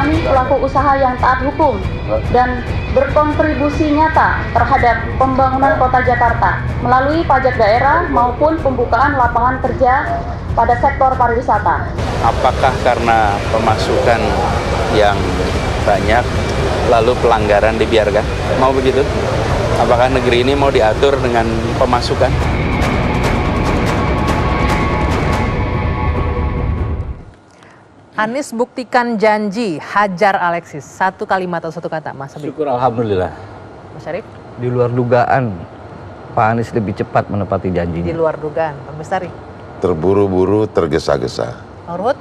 kami pelaku usaha yang taat hukum dan berkontribusi nyata terhadap pembangunan Kota Jakarta melalui pajak daerah maupun pembukaan lapangan kerja pada sektor pariwisata. Apakah karena pemasukan yang banyak lalu pelanggaran dibiarkan? Mau begitu? Apakah negeri ini mau diatur dengan pemasukan? Anies buktikan janji, hajar Alexis. Satu kalimat atau satu kata, Mas Habib. Syukur alhamdulillah. Mas Syarif? Di luar dugaan, Pak Anies lebih cepat menepati janjinya. Di luar dugaan, Pak Bestari. Terburu-buru, tergesa-gesa. Pak Ruhut?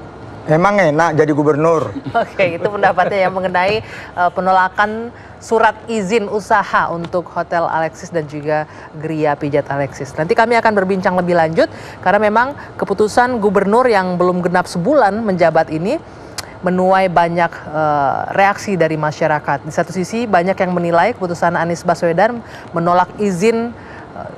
Emang enak jadi gubernur. Oke, itu pendapatnya yang mengenai penolakan surat izin usaha untuk Hotel Alexis dan juga Geria Pijat Alexis. Nanti kami akan berbincang lebih lanjut karena memang keputusan gubernur yang belum genap sebulan menjabat ini menuai banyak reaksi dari masyarakat. Di satu sisi banyak yang menilai keputusan Anies Baswedan menolak izin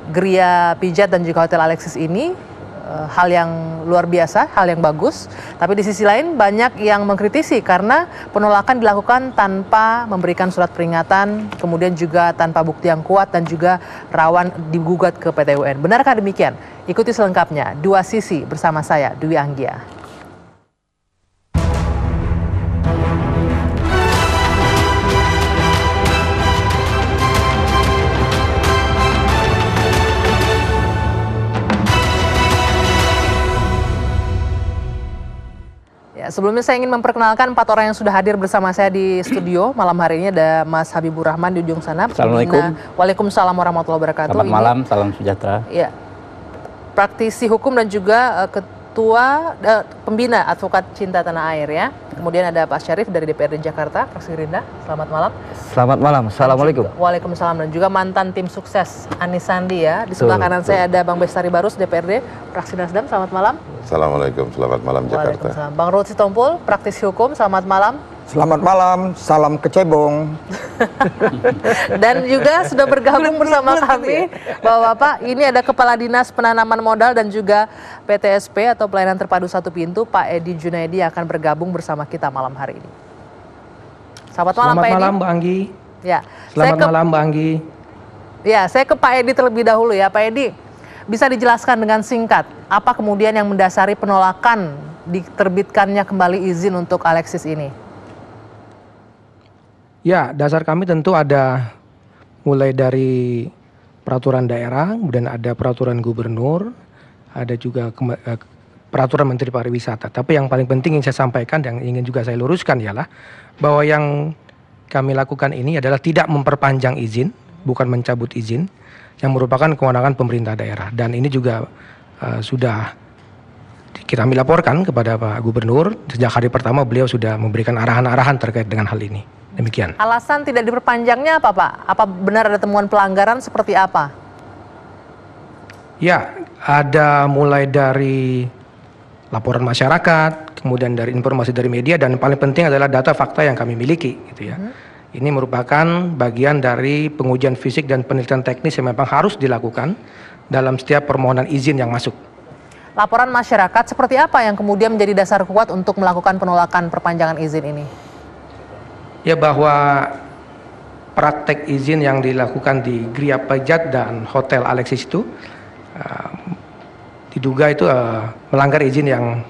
Geria Pijat dan juga Hotel Alexis ini hal yang luar biasa, hal yang bagus. Tapi di sisi lain banyak yang mengkritisi karena penolakan dilakukan tanpa memberikan surat peringatan, kemudian juga tanpa bukti yang kuat dan juga rawan digugat ke PT UN. Benarkah demikian? Ikuti selengkapnya. Dua Sisi bersama saya, Dwi Anggia. Sebelumnya saya ingin memperkenalkan 4 orang yang sudah hadir bersama saya di studio malam hari ini. Ada Mas Habibur Rahman di ujung sana. Assalamualaikum. Waalaikumsalam warahmatullahi wabarakatuh. Selamat malam, salam sejahtera. Ya, praktisi hukum dan juga ketua pembina Advokat Cinta Tanah Air ya. Kemudian ada Pak Syarif dari DPRD Jakarta, fraksi Gerindra. Selamat malam. Selamat malam, assalamualaikum. Waalaikumsalam, dan juga mantan tim sukses Anies Sandi ya. Di sebelah kanan saya ada Bang Bestari Barus, DPRD, fraksi Nasdem. Selamat malam. Assalamualaikum, selamat malam Jakarta. Waalaikumsalam. Bang Ruhut Sitompul, praktisi hukum. Selamat malam. Selamat malam, salam kecebong. Dan juga sudah bergabung bersama kami Bapak-bapak, ini ada Kepala Dinas Penanaman Modal dan juga PTSP atau Pelayanan Terpadu Satu Pintu, Pak Edi Junaidi akan bergabung bersama kita malam hari ini. Selamat malam Pak Edi. Selamat malam Mbak Anggi. Ya, Selamat malam Mbak Anggi. Ya, saya ke Pak Edi terlebih dahulu ya. Pak Edi, bisa dijelaskan dengan singkat apa kemudian yang mendasari penolakan diterbitkannya kembali izin untuk Alexis ini? Ya, dasar kami tentu ada mulai dari peraturan daerah, kemudian ada peraturan gubernur, ada juga peraturan Menteri Pariwisata. Tapi yang paling penting yang saya sampaikan dan ingin juga saya luruskan ialah bahwa yang kami lakukan ini adalah tidak memperpanjang izin, bukan mencabut izin, yang merupakan kewenangan pemerintah daerah. Dan ini juga sudah kami laporkan kepada Pak Gubernur. Sejak hari pertama beliau sudah memberikan arahan-arahan terkait dengan hal ini. Demikian. Alasan tidak diperpanjangnya apa Pak? Apa benar ada temuan pelanggaran seperti apa? Ya, ada mulai dari laporan masyarakat, kemudian dari informasi dari media, dan paling penting adalah data fakta yang kami miliki, gitu ya. Ini merupakan bagian dari pengujian fisik dan penelitian teknis yang memang harus dilakukan dalam setiap permohonan izin yang masuk. Laporan masyarakat seperti apa yang kemudian menjadi dasar kuat untuk melakukan penolakan perpanjangan izin ini? Ya, bahwa praktek izin yang dilakukan di Geria Pijat dan Hotel Alexis itu diduga itu melanggar izin yang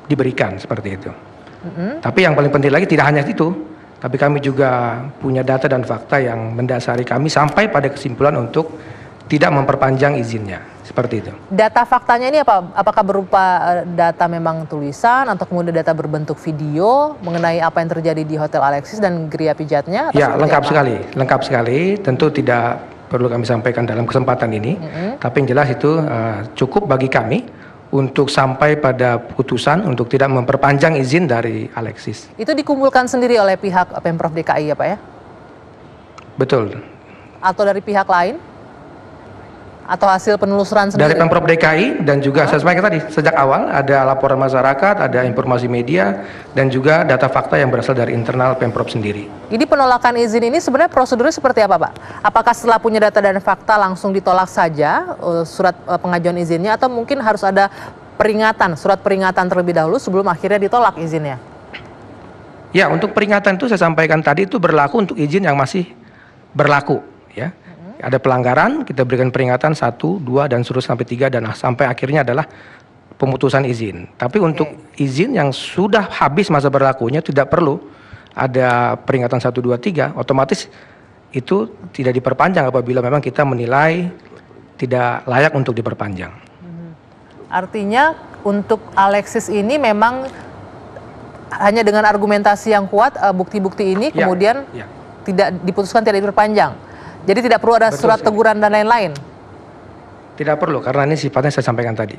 diberikan seperti itu. Tapi yang paling penting lagi tidak hanya itu, tapi kami juga punya data dan fakta yang mendasari kami sampai pada kesimpulan untuk tidak memperpanjang izinnya, seperti itu. Data faktanya ini apa? Apakah berupa data memang tulisan atau kemudian data berbentuk video mengenai apa yang terjadi di Hotel Alexis dan Geria Pijatnya? Ya, lengkap sekali. Tentu tidak perlu kami sampaikan dalam kesempatan ini, tapi yang jelas itu cukup bagi kami untuk sampai pada putusan untuk tidak memperpanjang izin dari Alexis. Itu dikumpulkan sendiri oleh pihak Pemprov DKI ya Pak ya? Betul. Atau dari pihak lain? Atau hasil penelusuran sendiri? Dari Pemprov DKI dan juga saya sampaikan tadi sejak awal ada laporan masyarakat, ada informasi media, dan juga data fakta yang berasal dari internal Pemprov sendiri. Jadi penolakan izin ini sebenarnya prosedurnya seperti apa Pak? Apakah setelah punya data dan fakta langsung ditolak saja surat pengajuan izinnya, atau mungkin harus ada peringatan, surat peringatan terlebih dahulu sebelum akhirnya ditolak izinnya? Ya, untuk peringatan itu saya sampaikan tadi itu berlaku untuk izin yang masih berlaku, ya. Ada pelanggaran, kita berikan peringatan 1, 2, dan seterusnya sampai 3, dan sampai akhirnya adalah pemutusan izin. Tapi untuk izin yang sudah habis masa berlakunya tidak perlu ada peringatan 1, 2, 3, otomatis itu tidak diperpanjang apabila memang kita menilai tidak layak untuk diperpanjang. Artinya untuk Alexis ini memang hanya dengan argumentasi yang kuat, bukti-bukti ini Ya, kemudian ya. tidak diputuskan, tidak diperpanjang. Jadi tidak perlu ada Betul surat sekali. teguran dan lain-lain. Tidak perlu, karena ini sifatnya saya sampaikan tadi.